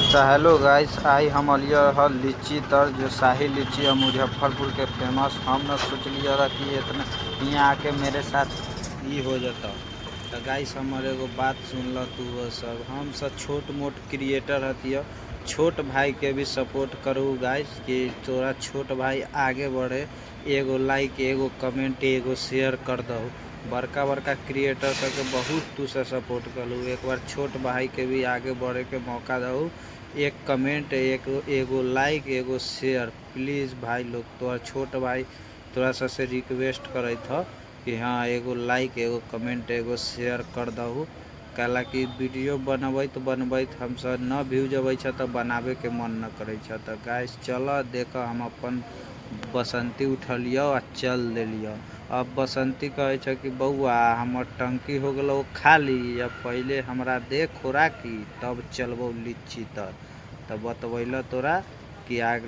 तो hello guys, आई हम अलिया हल लीची तर जो शाही लीची है मुजफ्फरपुर के फेमस। हम न सोचलिए रहा कि इतना यहाँ आके मेरे साथ ही हो जाता। तो गाइस हमारे एगो बात सुन ल तू। वो सब हम सब छोट मोट क्रिएटर हतिया, छोट भाई के भी सपोर्ट करू गाइस कि तोरा छोट भाई आगे बढ़े। एगो लाइक, एगो कमेंट, एगो शेयर कर दो। बड़का बड़का क्रिएटर सबके बहुत तू से सपोर्ट करूँ। एक बार छोट भाई के भी आगे बढ़े के मौका दो। एक कमेंट, एगो लाइक, एगो शेयर प्लीज़ भाई लोग। तोहर छोट भाई तोरा से रिक्वेस्ट करत ह कि हाँ एगो लाइक, एगो कमेंट, एगो शेयर कर दहू। काला कि वीडियो बनबैत हमसे न व्यूज अबै छ तो बनावे के मन न करे छ। तो गाइस चल देख, हम अपन बसंती उठलियो आ चल दिलियो। अब बसंती कहे छ कि बउआ हमर टंकी हो गलो खाली, अब पहले हमरा दे खोराकी तब चलबो लीची तर। तब बतबैल तोरा कि आग